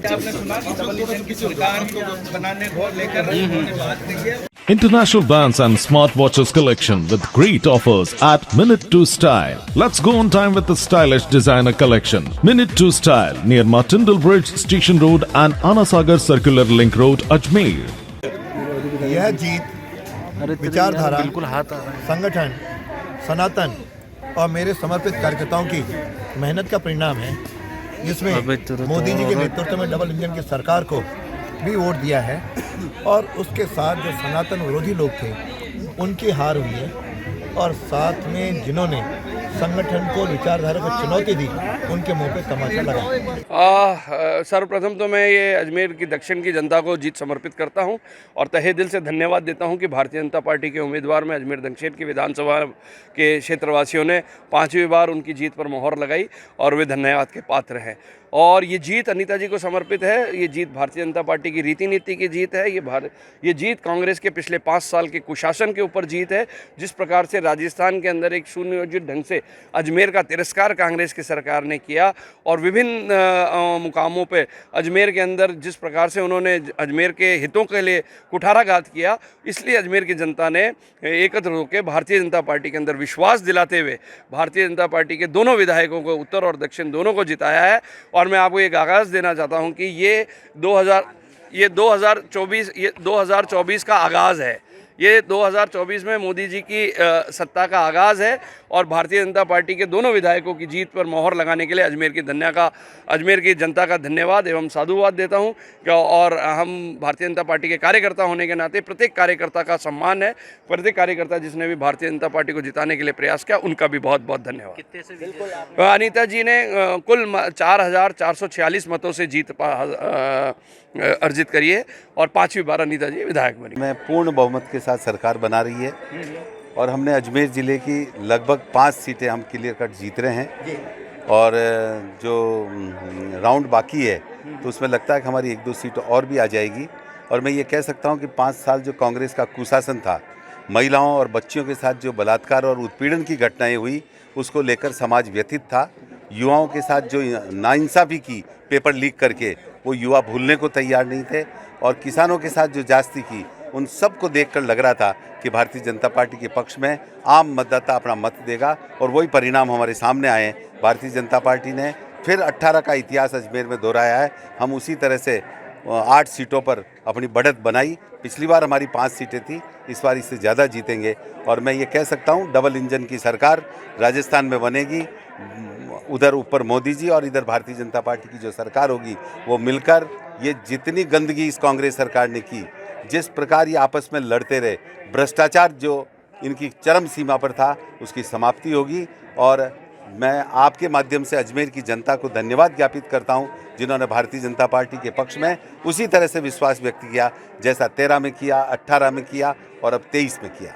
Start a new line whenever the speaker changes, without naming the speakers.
आपने सुना कि डबल इंजन की सरकार बनाने को लेकर उन्होंने बात की है।
International brands and smartwatches collection with great offers at Minute 2 Style. Let's go on time with the stylish designer collection. Minute 2 Style near Martindale Bridge, Station Road and Anasagar Circular Link Road, Ajmer.
यह जीत विचारधारा, संगठन, सनातन और मेरे समर्पित कार्यकर्ताओं की मेहनत का परिणाम है, जिसमें मोदी जी के नेतृत्व में डबल इंजन की सरकार को भी वोट दिया है और उसके साथ जो सनातन विरोधी लोग थे उनकी हार हुई है और साथ में जिन्होंने संगठन को, विचारधारा को चुनौती दी, उनके मुंह पे तमाचा लगा।
सर्वप्रथम तो मैं ये अजमेर की दक्षिण की जनता को जीत समर्पित करता हूं और तहे दिल से धन्यवाद देता हूं कि भारतीय जनता पार्टी के उम्मीदवार में अजमेर दक्षिण की विधानसभा के क्षेत्रवासियों ने 5वीं बार उनकी जीत पर मोहर लगाई और वे धन्यवाद के पात्र हैं। और ये जीत अनीता जी को समर्पित है। ये जीत भारतीय जनता पार्टी की रीति नीति की जीत है। ये जीत कांग्रेस के पिछले 5 साल के कुशासन के ऊपर जीत है। जिस प्रकार से राजस्थान के अंदर एक सुनियोजित ढंग से अजमेर का तिरस्कार कांग्रेस की सरकार ने किया और विभिन्न मुकामों पे अजमेर के अंदर जिस प्रकार से उन्होंने अजमेर के हितों के लिए कुठाराघात किया, इसलिए अजमेर की जनता ने एकत्र होकर भारतीय जनता पार्टी के अंदर विश्वास दिलाते हुए भारतीय जनता पार्टी के दोनों विधायकों को, उत्तर और दक्षिण दोनों को जिताया है। और मैं आपको एक आगाज़ देना चाहता हूं कि ये 2024 का आगाज़ है। ये 2024 में मोदी जी की सत्ता का आगाज़ है और भारतीय जनता पार्टी के दोनों विधायकों की जीत पर मोहर लगाने के लिए अजमेर की जनता का धन्यवाद एवं साधुवाद देता हूं। और हम भारतीय जनता पार्टी के कार्यकर्ता होने के नाते प्रत्येक कार्यकर्ता का सम्मान है। प्रत्येक कार्यकर्ता जिसने भी भारतीय जनता पार्टी को जिताने के लिए प्रयास किया, उनका भी बहुत बहुत धन्यवाद। अनीता जी ने कुल 4,446 मतों से जीत अर्जित करी है और 5वीं बार अनीता जी विधायक बनी।
मैं पूर्ण बहुमत के साथ सरकार बना रही है और हमने अजमेर ज़िले की लगभग 5 सीटें हम क्लियर कट जीत रहे हैं और जो राउंड बाकी है तो उसमें लगता है कि हमारी 1-2 सीट और भी आ जाएगी। और मैं ये कह सकता हूँ कि 5 साल जो कांग्रेस का कुशासन था, महिलाओं और बच्चियों के साथ जो बलात्कार और उत्पीड़न की घटनाएं हुई, उसको लेकर समाज व्यथित था। युवाओं के साथ जो नाइंसाफ़ी की पेपर लीक करके, वो युवा भूलने को तैयार नहीं थे और किसानों के साथ जो जास्ती की, उन सब को देखकर लग रहा था कि भारतीय जनता पार्टी के पक्ष में आम मतदाता अपना मत देगा और वही परिणाम हमारे सामने आए। भारतीय जनता पार्टी ने फिर 18 का इतिहास अजमेर में दोहराया है। हम उसी तरह से 8 सीटों पर अपनी बढ़त बनाई। पिछली बार हमारी 5 सीटें थी, इस बार इससे ज़्यादा जीतेंगे और मैं ये कह सकता हूँ डबल इंजन की सरकार राजस्थान में बनेगी। उधर ऊपर मोदी जी और इधर भारतीय जनता पार्टी की जो सरकार होगी, वो मिलकर ये जितनी गंदगी इस कांग्रेस सरकार ने की, जिस प्रकार ये आपस में लड़ते रहे, भ्रष्टाचार जो इनकी चरम सीमा पर था, उसकी समाप्ति होगी। और मैं आपके माध्यम से अजमेर की जनता को धन्यवाद ज्ञापित करता हूं, जिन्होंने भारतीय जनता पार्टी के पक्ष में उसी तरह से विश्वास व्यक्त किया जैसा 13 में किया, 18 में किया और अब 23 में किया।